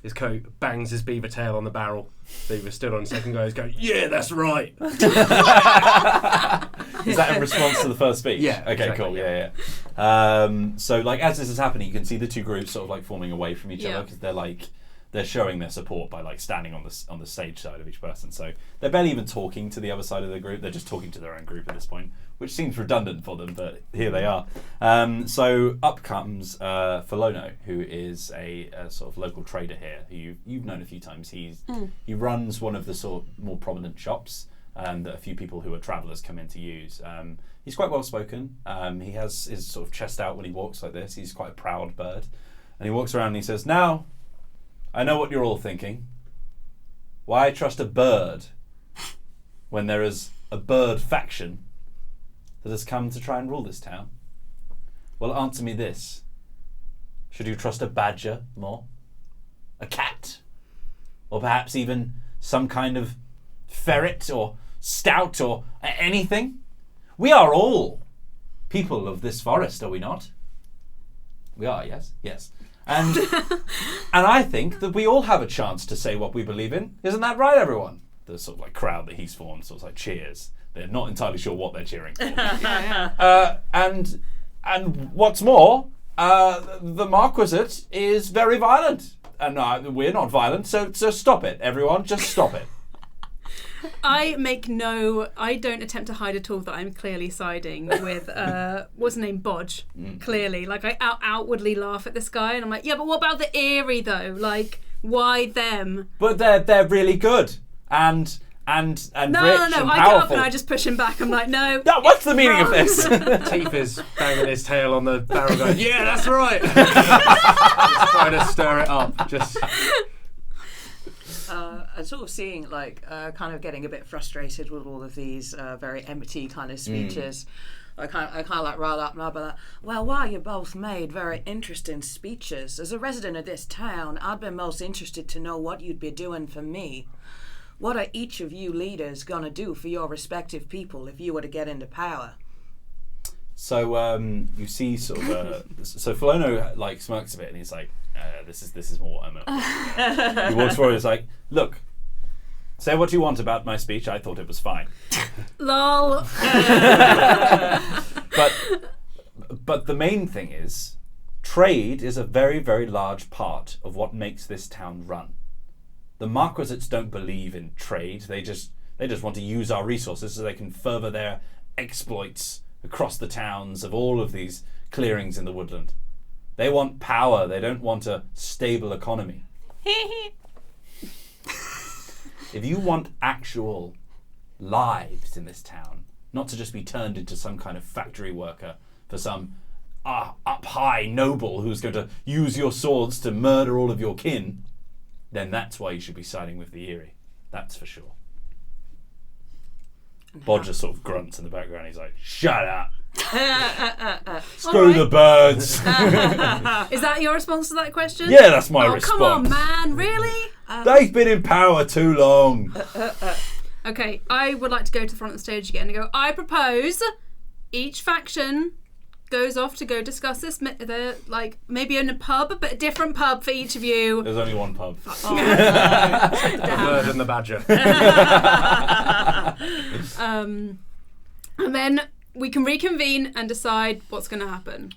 his coat, bangs his beaver tail on the barrel. Beaver stood on second go. He's going, yeah, that's right. Is that in response to the first speech? Yeah. Okay, exactly, cool. Yeah. So, like, as this is happening, you can see the two groups sort of like forming away from each other because they're showing their support by like standing on the stage side of each person. So they're barely even talking to the other side of the group. They're just talking to their own group at this point, which seems redundant for them, but here they are. So up comes Folono, who is a sort of local trader here, who you've known a few times. He runs one of the sort of more prominent shops that a few people who are travellers come in to use. He's quite well spoken. He has his sort of chest out when he walks like this. He's quite a proud bird. And he walks around and he says, now, I know what you're all thinking. Why trust a bird when there is a bird faction that has come to try and rule this town? Well, answer me this. Should you trust a badger more? A cat? Or perhaps even some kind of ferret or stout or anything? We are all people of this forest, are we not? We are, yes? Yes. And I think that we all have a chance to say what we believe in. Isn't that right, everyone? The sort of like crowd that he's formed sort of like cheers. They're not entirely sure what they're cheering for. And what's more, the Marquisate is very violent. And we're not violent, so stop it, everyone. Just stop it. I don't attempt to hide at all that I'm clearly siding with, what's his name, Bodge, clearly. Like, I outwardly laugh at this guy, and I'm like, yeah, but what about the Eerie, though? Like, why them? But they're really good, and rich and powerful. I get up and I just push him back. I'm like, no. No, what's the meaning of this? Teeth is banging his tail on the barrel going, yeah, that's right. Just trying to stir it up. I'm sort of seeing, like, kind of getting a bit frustrated with all of these very empty kind of speeches. I kind of like rile up and I'll be like, well, while you both made very interesting speeches, as a resident of this town, I'd be most interested to know what you'd be doing for me. What are each of you leaders going to do for your respective people if you were to get into power? So you see sort of so Filono like smirks a bit and he's like, this is more what I'm he walks forward and is like, look, say what you want about my speech, I thought it was fine. Lol. But the main thing is, trade is a very, very large part of what makes this town run. The Marquisites don't believe in trade. They just want to use our resources so they can further their exploits across the towns of all of these clearings in the woodland. They want power. They don't want a stable economy. If you want actual lives in this town, not to just be turned into some kind of factory worker for some up high noble who's going to use your swords to murder all of your kin, then that's why you should be siding with the Eerie. That's for sure. Bod just sort of grunts in the background. He's like, shut up. Screw the birds. Is that your response to that question? Yeah, that's my response. Come on, man. Really? They've been in power too long. Okay, I would like to go to the front of the stage again and go, I propose each faction goes off to go discuss this, like maybe in a pub, but a different pub for each of you. There's only one pub. The bird and the badger. And then we can reconvene and decide what's going to happen.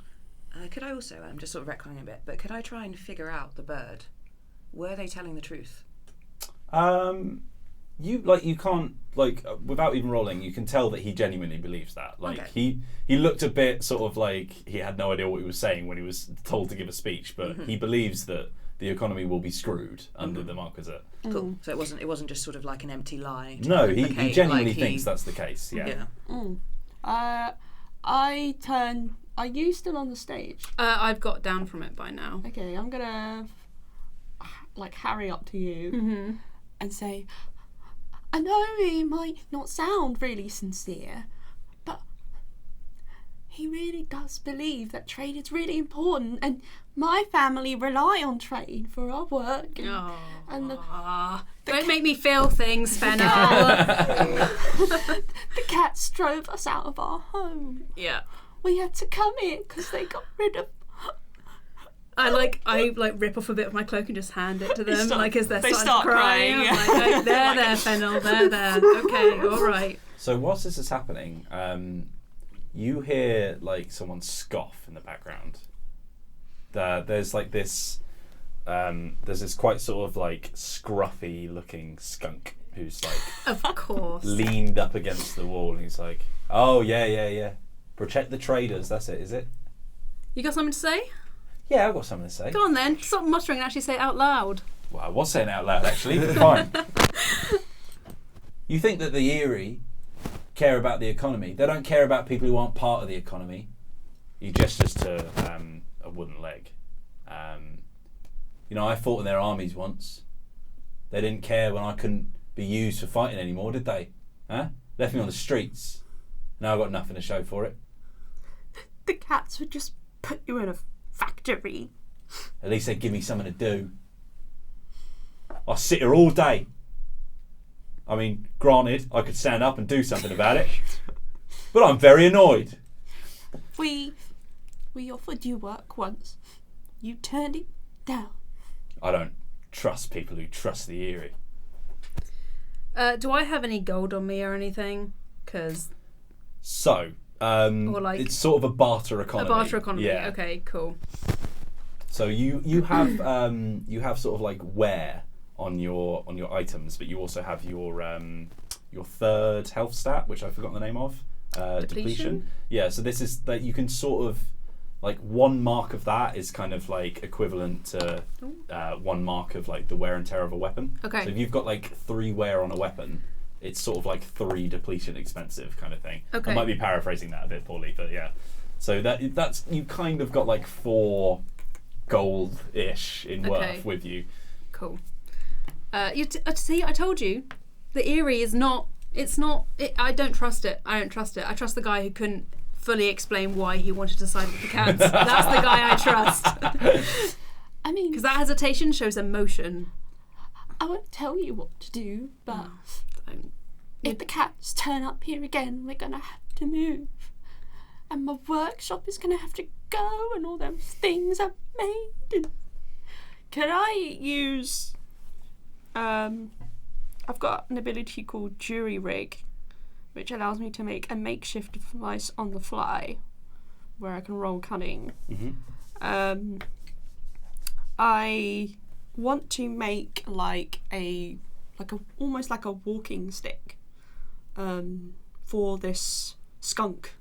Could I also, I'm just sort of retconning a bit, but could I try and figure out the bird? Were they telling the truth? You can't, without even rolling, you can tell that he genuinely believes that. He looked a bit sort of like he had no idea what he was saying when he was told to give a speech, but he believes that the economy will be screwed under the Marquisate. Cool. So it wasn't just sort of like an empty lie. No, he genuinely thinks that's the case. Yeah. Are you still on the stage? I've got down from it by now. Okay, I'm gonna hurry up to you and say, I know he might not sound really sincere, but he really does believe that trade is really important, and my family rely on trade for our work. Don't make me feel things, Fennel. The cats drove us out of our home. Yeah. We had to come here because they got rid of. I rip off a bit of my cloak and just hand it to them, as they starting start to cry. crying. I'm there, Fennel, there. Okay, all right. So whilst this is happening, you hear someone scoff in the background. There's this quite sort of scruffy looking skunk who's of course leaned up against the wall, and he's like, oh yeah. Protect the traders, that's it, is it? You got something to say? Yeah, I've got something to say. Go on then, stop muttering and actually say it out loud. Well, I was saying it out loud actually, but fine. You think that the Eerie care about the economy. They don't care about people who aren't part of the economy. He gestures to a wooden leg. I fought in their armies once. They didn't care when I couldn't be used for fighting anymore, did they? Huh? Left me on the streets. Now I've got nothing to show for it. The cats would just put you in a factory. At least they'd give me something to do. I sit here all day. I mean, granted, I could stand up and do something about it, but I'm very annoyed. We offered you work once. You turned it down. I don't trust people who trust the Eerie. Do I have any gold on me or anything? So, it's sort of a barter economy. A barter economy. Yeah. Okay, cool. So you have sort of wear on your items, but you also have your your third health stat, which I've forgotten the name of. Depletion. Yeah, so this is that you can sort of like 1 mark of that is kind of like equivalent to 1 mark of like the wear and tear of a weapon. Okay. So if you've got like 3 wear on a weapon, it's sort of like 3 depletion expensive kind of thing. Okay. I might be paraphrasing that a bit poorly, but yeah. So that's you kind of got like 4 gold-ish in worth with you. Cool. See, I told you, the Eerie is not. It's not. I don't trust it. I trust the guy who couldn't fully explain why he wanted to side with the cats. That's the guy I trust. I mean, because that hesitation shows emotion. I won't tell you what to do, but if the cats turn up here again, we're gonna have to move, and my workshop is gonna have to go, and all those things I've made. And can I use? I've got an ability called Jury Rig, which allows me to make a makeshift device on the fly, where I can roll cunning. Mm-hmm. I want to make almost like a walking stick, for this skunk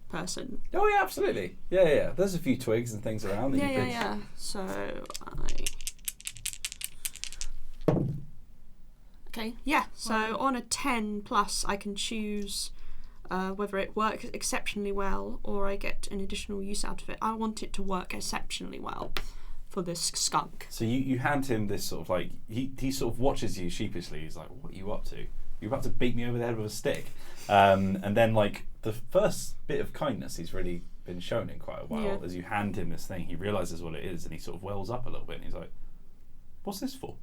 person. Oh yeah, absolutely. Yeah. There's a few twigs and things around. That you could... Yeah. So So on a 10 plus, I can choose whether it works exceptionally well or I get an additional use out of it. I want it to work exceptionally well for this skunk. So you hand him this sort of like he sort of watches you sheepishly. He's like, "What are you up to? You're about to beat me over the head with a stick." And then like the first bit of kindness he's really been shown in quite a while. Yeah. As you hand him this thing, he realizes what it is and he sort of wells up a little bit. And he's like, "What's this for?"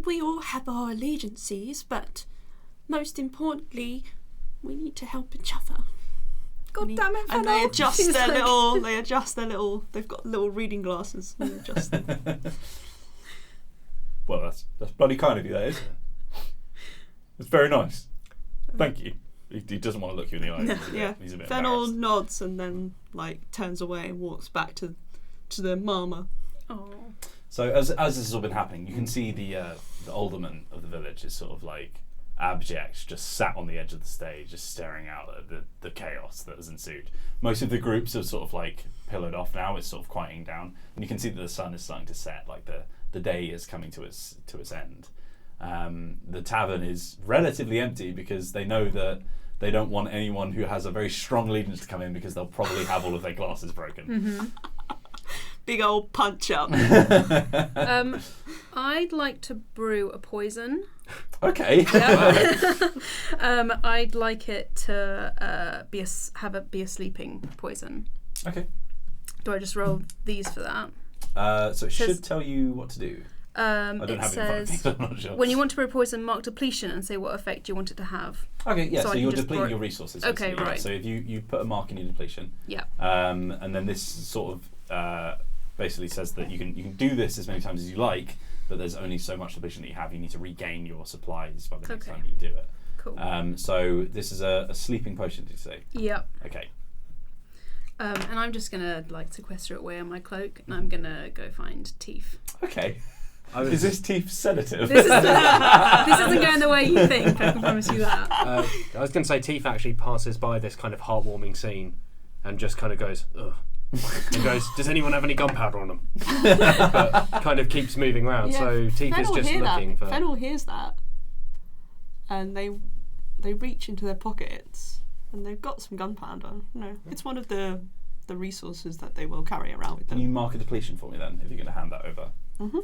We all have our allegiances, but most importantly, we need to help each other. God damn it, and they Fennel. adjust She's their like- little. They adjust their little. They've got little reading glasses. And they adjust them. Well, that's bloody kind of you, that is. It's very nice. Thank you. He doesn't want to look you in the eye. He's a bit Fennel embarrassed. nods and then turns away and walks back to the mama. Oh. So as this has all been happening, you can see the alderman of the village is sort of like abject, just sat on the edge of the stage, just staring out at the chaos that has ensued. Most of the groups have sort of like pillared off now. It's sort of quieting down, and you can see that the sun is starting to set. Like the day is coming to its end. The tavern is relatively empty because they know that they don't want anyone who has a very strong allegiance to come in because they'll probably have all of their glasses broken. Mm-hmm. Big old punch up. I'd like to brew a poison. Okay. I'd like it to be a sleeping poison. Okay. Do I just roll these for that? So it should tell you what to do. I don't it have it in front of me, says so I'm not sure. when you want to brew poison, mark depletion and say what effect you want it to have. Okay, yeah, So so I you're can just depleting pour it- your resources. Okay, basically, yeah. right. So if you put a mark in your depletion, Yeah. and then this sort of basically says that you can do this as many times as you like, but there's only so much depletion that you have. You need to regain your supplies by the next Okay. time you do it. Cool. So this is a sleeping potion, did you say? Yep. Okay. And I'm just gonna sequester it away on my cloak, and I'm gonna go find Teef. Okay. Is this Teeth sedative? This isn't going the way you think. I can promise you that. I was going to say, Teef actually passes by this kind of heartwarming scene and just kind of goes, ugh. And goes, does anyone have any gunpowder on them? But kind of keeps moving around. Yeah, So Teef is just looking for. Fennel hears that, and they reach into their pockets and they've got some gunpowder. No, it's one of the resources that they will carry around with Can them. you mark a depletion for me then, if you're going to hand that over? Mm-hmm.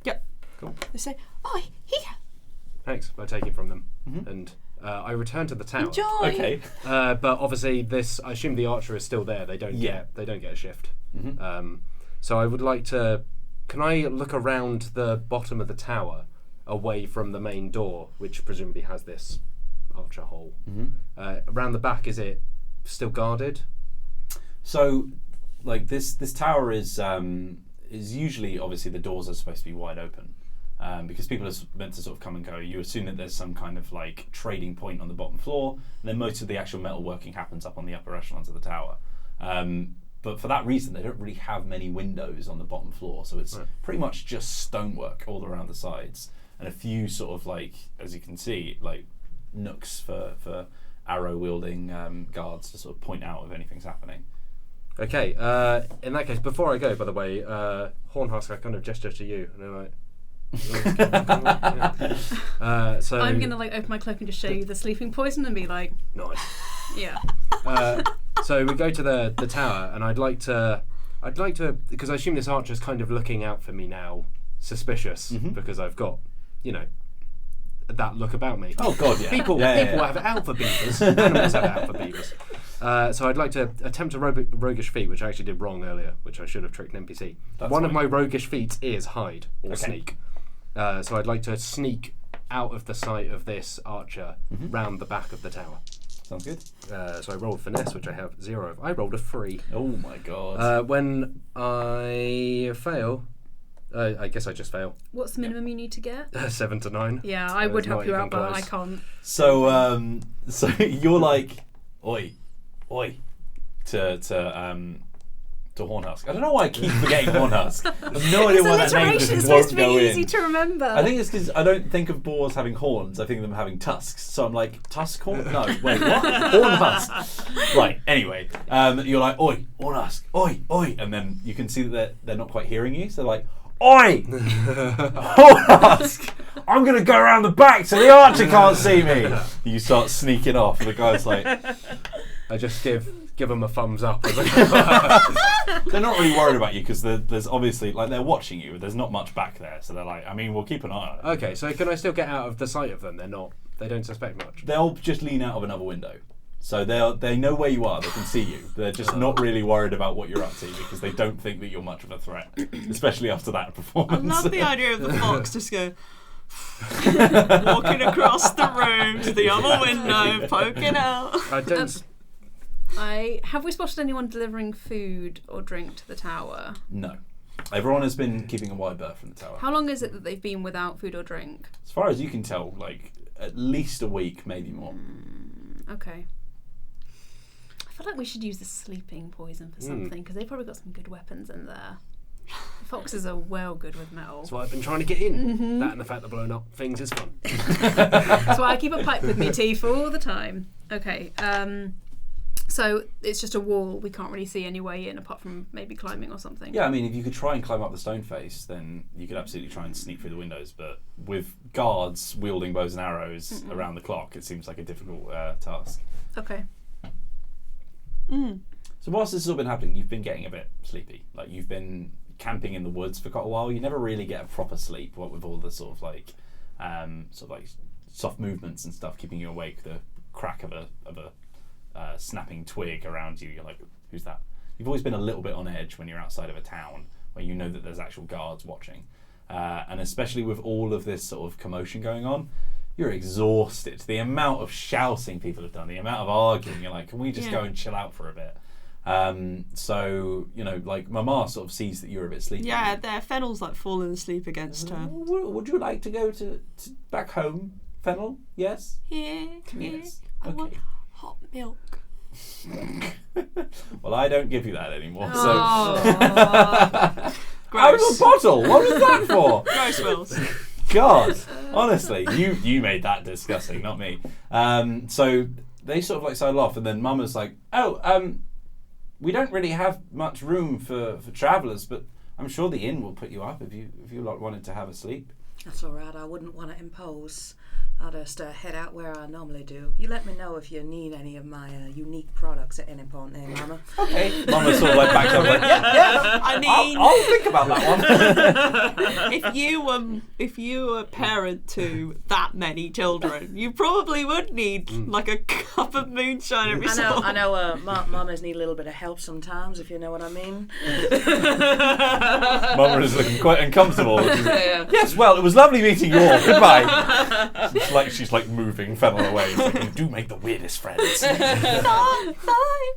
Yep. Cool. They say, "Oh, here, Thanks. I take it from them. Mhm. And I return to the tower. enjoy." Okay. But obviously, I assume the archer is still there. They don't Yeah. get a shift. Mhm. So I would like to. Can I look around the bottom of the tower, away from the main door, which presumably has this archer hole? Around the back, is it still guarded? So, like this tower is usually, obviously the doors are supposed to be wide open because people are meant to sort of come and go. You assume that there's some kind of like trading point on the bottom floor, and then most of the actual metalworking happens up on the upper echelons of the tower. but for that reason, they don't really have many windows on the bottom floor, so it's pretty much just stonework all around the sides, and a few sort of like, as you can see, like nooks for arrow wielding guards to sort of point out if anything's happening. Okay, in that case, before I go, by the way, Hornhusk, I kind of gesture to you, and they're like. So I'm gonna like open my cloak and just show you the sleeping poison and be like, nice. yeah. So we go to the tower, and I'd like to, because I assume this archer's kind of looking out for me now, suspicious, because I've got, that look about me. Oh God, yeah. People have alpha beavers. Animals have alpha beavers. So I'd like to attempt a roguish feat, which I actually did wrong earlier, which I should have tricked an NPC. One of my roguish feats is hide or sneak. So I'd like to sneak out of the sight of this archer round the back of the tower. Sounds good. So I rolled finesse, which I have 0 of. I rolled a 3. Oh my God. When I fail, I guess I just fail. What's the minimum you need to get? 7 to 9. Yeah, I would it's help not you even out, but I close. can't. So so you're like, oi, to Hornhusk. I don't know why I keep forgetting Hornhusk. I have no idea why that name Alliteration is just supposed won't to go be easy in. to remember. I think it's because I don't think of boars having horns. I think of them having tusks. So I'm like, tusk horn? No, wait, what? Hornhusk. Right. Anyway, you're like, oi, Hornhusk, oi, and then you can see that they're not quite hearing you. So they're like, oi, Hornhusk, I'm gonna go around the back so the archer can't see me. You start sneaking off. And the guy's like, I just give them a thumbs up. they're not really worried about you because there's obviously, like, they're watching you. There's not much back there, so they're like, I mean, we'll keep an eye on it. Okay, so can I still get out of the sight of them? They don't suspect much. They'll just lean out of another window. So they know where you are, they can see you. They're just not really worried about what you're up to because they don't think that you're much of a threat, especially after that I performance. love the idea of the fox just go walking across the room to the other window, poking out. I don't. Have we spotted anyone delivering food or drink to the tower? No. Everyone has been keeping a wide berth from the tower. How long is it that they've been without food or drink? As far as you can tell, like, at least a week, maybe more. Okay. I feel like we should use the sleeping poison for something because they've probably got some good weapons in there. Foxes are well good with metal. That's why I've been trying to get in. That and the fact that blowing up things is fun. That's why I keep a pipe with me, Tifa, all the time. Okay. So it's just a wall. We can't really see any way in apart from maybe climbing or something. Yeah, I mean, if you could try and climb up the stone face, then you could absolutely try and sneak through the windows. But with guards wielding bows and arrows around the clock, it seems like a difficult task. Okay. So whilst this has all been happening, you've been getting a bit sleepy. Like, you've been camping in the woods for quite a while. You never really get a proper sleep, what with all the sort of like soft movements and stuff keeping you awake. The crack of a snapping twig around you. You're like, who's that? You've always been a little bit on edge when you're outside of a town where you know that there's actual guards watching. And especially with all of this sort of commotion going on, you're exhausted. The amount of shouting people have done, the amount of arguing, you're like, can we just go and chill out for a bit? So, like, Mama sort of sees that you're a bit sleepy. Yeah, Fennel's like falling asleep against her. Would you like to go to back home, Fennel? Yes? Here. Yes. I want hot milk. Well, I don't give you that anymore. Gross. So out of a bottle. What was that for? Gross, Wills. God, honestly, you made that disgusting, not me. So they sort of like sidle off, and then Mama's like, we don't really have much room for travellers, but I'm sure the inn will put you up if you like wanted to have a sleep. That's all right. I wouldn't want to impose. I'll just head out where I normally do. You let me know if you need any of my unique products at any point there, Mama. Okay. Mama sort of like backs up like, yeah. I mean, I'll think about that one. if you were a parent to that many children, you probably would need like a cup of moonshine every so often. I know. Mamas need a little bit of help sometimes, if you know what I mean. Mama is looking quite uncomfortable. Yeah. Yes, well, it was lovely meeting you all. Goodbye. She's like moving Fennel away. It's like, you do make the weirdest friends.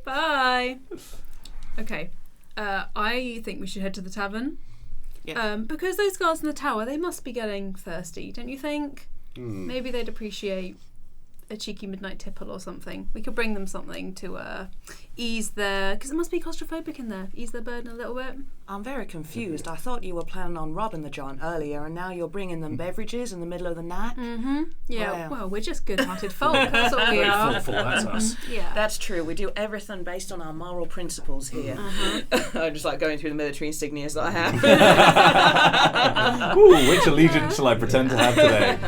Bye. Okay. I think we should head to the tavern. Yeah. Because those guards in the tower, they must be getting thirsty, don't you think? Maybe they'd appreciate a cheeky midnight tipple or something. We could bring them something to ease their, because it must be claustrophobic in there, ease their burden a little bit. I'm very confused. I thought you were planning on robbing the giant earlier, and now you're bringing them beverages in the middle of the night. Yeah, Wow. well, we're just good-hearted folk. That's all we Very are. thoughtful, that's us. Yeah. That's true. We do everything based on our moral principles here. I'm just like going through the military insignias that I have. Ooh, which allegiance shall I pretend to have today?